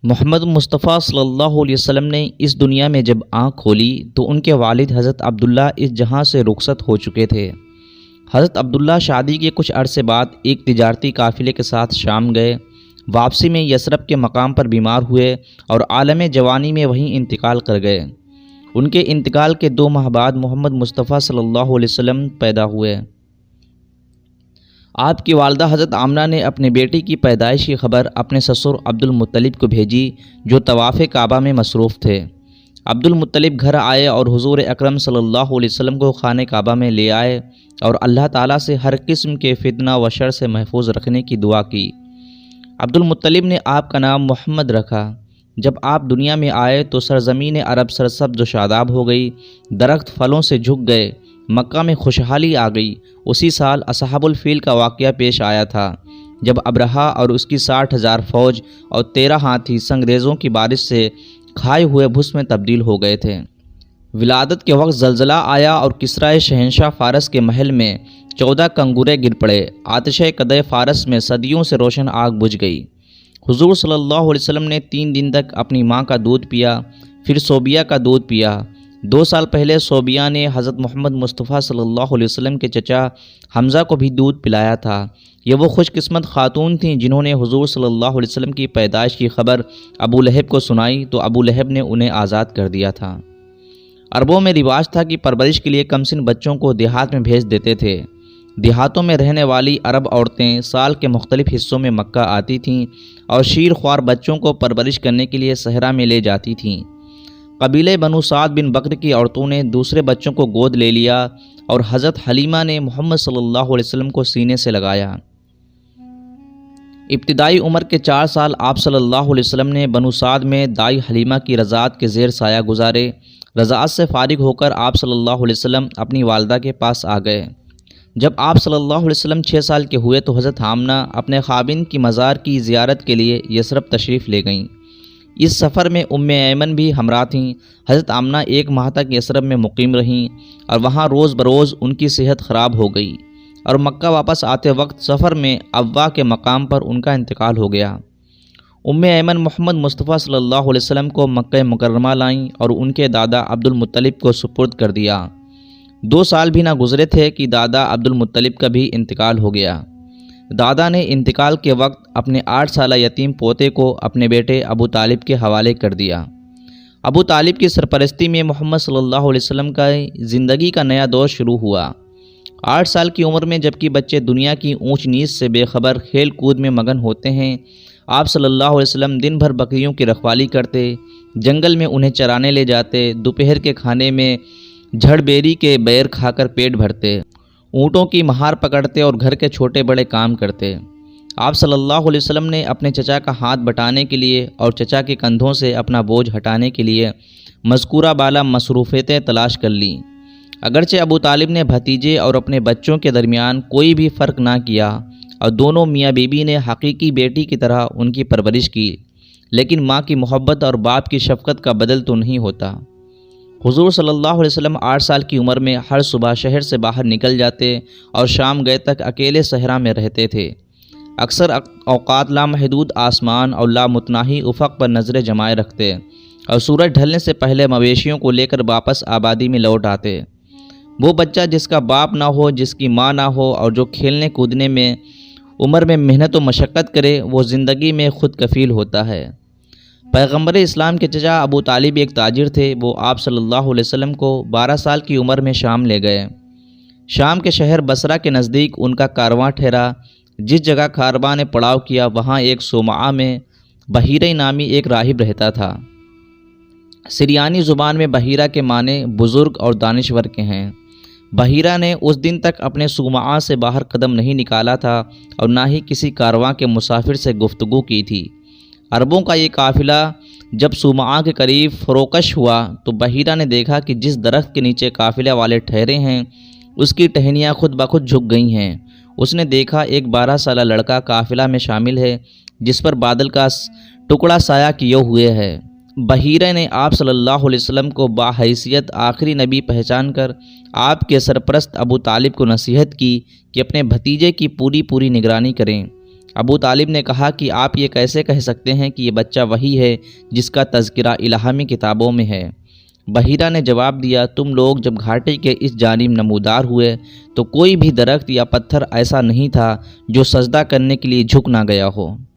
محمد مصطفیٰ صلی اللہ علیہ وسلم نے اس دنیا میں جب آنکھ کھولی تو ان کے والد حضرت عبداللہ اس جہاں سے رخصت ہو چکے تھے۔ حضرت عبداللہ شادی کے کچھ عرصے بعد ایک تجارتی قافلے کے ساتھ شام گئے۔ واپسی میں یثرب کے مقام پر بیمار ہوئے اور عالم جوانی میں وہیں انتقال کر گئے۔ ان کے انتقال کے 2 ماہ بعد محمد مصطفیٰ صلی اللہ علیہ وسلم پیدا ہوئے۔ آپ کی والدہ حضرت آمنہ نے اپنے بیٹی کی پیدائش کی خبر اپنے سسر عبد المطلب کو بھیجی، جو طواف کعبہ میں مصروف تھے۔ عبد المطلب گھر آئے اور حضور اکرم صلی اللہ علیہ وسلم کو خانہ کعبہ میں لے آئے اور اللہ تعالیٰ سے ہر قسم کے فتنہ و شر سے محفوظ رکھنے کی دعا کی۔ عبد المطلب نے آپ کا نام محمد رکھا۔ جب آپ دنیا میں آئے تو سرزمین عرب سرسبز و شاداب ہو گئی، درخت پھلوں سے جھک گئے، مکہ میں خوشحالی آ گئی۔ اسی سال اصحاب الفیل کا واقعہ پیش آیا تھا، جب ابرہہ اور اس کی 60,000 فوج اور 13 ہاتھی سنگریزوں کی بارش سے کھائے ہوئے بھس میں تبدیل ہو گئے تھے۔ ولادت کے وقت زلزلہ آیا اور کسرائے شہنشاہ فارس کے محل میں 14 کنگورے گر پڑے۔ آتش قدح فارس میں صدیوں سے روشن آگ بجھ گئی۔ حضور صلی اللہ علیہ وسلم نے 3 دن تک اپنی ماں کا دودھ پیا، پھر صوبیہ کا دودھ پیا۔ 2 سال پہلے صوبیہ نے حضرت محمد مصطفیٰ صلی اللہ علیہ وسلم کے چچا حمزہ کو بھی دودھ پلایا تھا۔ یہ وہ خوش قسمت خاتون تھیں جنہوں نے حضور صلی اللہ علیہ وسلم کی پیدائش کی خبر ابو لہب کو سنائی تو ابو لہب نے انہیں آزاد کر دیا تھا۔ عربوں میں رواج تھا کہ پرورش کے لیے کمسن بچوں کو دیہات میں بھیج دیتے تھے۔ دیہاتوں میں رہنے والی عرب عورتیں سال کے مختلف حصوں میں مکہ آتی تھیں اور شیر خوار بچوں کو پرورش کرنے کے لیے صحرا میں لے جاتی تھیں۔ قبیلے بنو سعد بن بکر کی عورتوں نے دوسرے بچوں کو گود لے لیا اور حضرت حلیمہ نے محمد صلی اللہ علیہ وسلم کو سینے سے لگایا۔ ابتدائی عمر کے 4 سال آپ صلی اللہ علیہ وسلم نے بنو سعد میں دائی حلیمہ کی رضاعت کے زیر سایہ گزارے۔ رضاعت سے فارغ ہو کر آپ صلی اللہ علیہ وسلم اپنی والدہ کے پاس آ گئے۔ جب آپ صلی اللہ علیہ وسلم 6 سال کے ہوئے تو حضرت آمنہ اپنے خاوند کی مزار کی زیارت کے لیے یثرب تشریف لے گئیں۔ اس سفر میں ایمن بھی ہمراہ تھیں۔ حضرت آمنہ 1 ماہ تک یثرب میں مقیم رہیں اور وہاں روز بروز ان کی صحت خراب ہو گئی اور مکہ واپس آتے وقت سفر میں ابوا کے مقام پر ان کا انتقال ہو گیا۔ ایمن محمد مصطفیٰ صلی اللہ علیہ وسلم کو مکہ مکرمہ لائیں اور ان کے دادا عبد المطلب کو سپرد کر دیا۔ 2 سال بھی نہ گزرے تھے کہ دادا عبد المطلب کا بھی انتقال ہو گیا۔ دادا نے انتقال کے وقت اپنے 8 سالہ یتیم پوتے کو اپنے بیٹے ابو طالب کے حوالے کر دیا۔ ابو طالب کی سرپرستی میں محمد صلی اللہ علیہ وسلم کا زندگی کا نیا دور شروع ہوا۔ 8 سال کی عمر میں جبکہ بچے دنیا کی اونچ نیچ سے بے خبر کھیل کود میں مگن ہوتے ہیں، آپ صلی اللہ علیہ وسلم دن بھر بکریوں کی رکھوالی کرتے، جنگل میں انہیں چرانے لے جاتے، دوپہر کے کھانے میں جھڑ بیری کے بیر کھا کر پیٹ بھرتے، اونٹوں کی مہار پکڑتے اور گھر کے چھوٹے بڑے کام کرتے۔ آپ صلی اللہ علیہ وسلم نے اپنے چچا کا ہاتھ بٹانے کے لیے اور چچا کے کندھوں سے اپنا بوجھ ہٹانے کے لیے مذکورہ بالا مصروفیتیں تلاش کر لیں۔ اگرچہ ابو طالب نے بھتیجے اور اپنے بچوں کے درمیان کوئی بھی فرق نہ کیا اور دونوں میاں بیوی نے حقیقی بیٹی کی طرح ان کی پرورش کی، لیکن ماں کی محبت اور باپ کی شفقت کا بدل تو نہیں ہوتا۔ حضور صلی اللہ علیہ وسلم 8 سال کی عمر میں ہر صبح شہر سے باہر نکل جاتے اور شام گئے تک اکیلے صحرا میں رہتے تھے۔ اکثر اوقات لامحدود آسمان اور لامتناہی افق پر نظریں جمائے رکھتے اور سورج ڈھلنے سے پہلے مویشیوں کو لے کر واپس آبادی میں لوٹ آتے۔ وہ بچہ جس کا باپ نہ ہو، جس کی ماں نہ ہو اور جو کھیلنے کودنے میں عمر میں محنت و مشقت کرے، وہ زندگی میں خود کفیل ہوتا ہے۔ پیغمبر اسلام کے چچا ابو طالب ایک تاجر تھے۔ وہ آپ صلی اللہ علیہ وسلم کو 12 سال کی عمر میں شام لے گئے۔ شام کے شہر بصرہ کے نزدیک ان کا کارواں ٹھہرا۔ جس جگہ کارواں نے پڑاؤ کیا وہاں ایک صومعہ میں بحیرہ نامی ایک راہب رہتا تھا۔ سریانی زبان میں بحیرہ کے معنی بزرگ اور دانشور کے ہیں۔ بحیرہ نے اس دن تک اپنے صومعہ سے باہر قدم نہیں نکالا تھا اور نہ ہی کسی کارواں کے مسافر سے گفتگو کی تھی۔ عربوں کا یہ قافلہ جب صومعہ کے قریب فروکش ہوا تو بحیرہ نے دیکھا کہ جس درخت کے نیچے قافلے والے ٹھہرے ہیں اس کی ٹہنیاں خود بخود جھک گئی ہیں۔ اس نے دیکھا ایک 12 سالہ لڑکا قافلہ میں شامل ہے جس پر بادل کا ٹکڑا سایہ کیے ہوئے ہے۔ بحیرہ نے آپ صلی اللہ علیہ وسلم کو باحیثیت آخری نبی پہچان کر آپ کے سرپرست ابو طالب کو نصیحت کی کہ اپنے بھتیجے کی پوری نگرانی کریں۔ ابو طالب نے کہا کہ آپ یہ کیسے کہہ سکتے ہیں کہ یہ بچہ وہی ہے جس کا تذکرہ الہامی کتابوں میں ہے؟ بحیرہ نے جواب دیا، تم لوگ جب گھاٹی کے اس جانب نمودار ہوئے تو کوئی بھی درخت یا پتھر ایسا نہیں تھا جو سجدہ کرنے کے لیے جھک نہ گیا ہو۔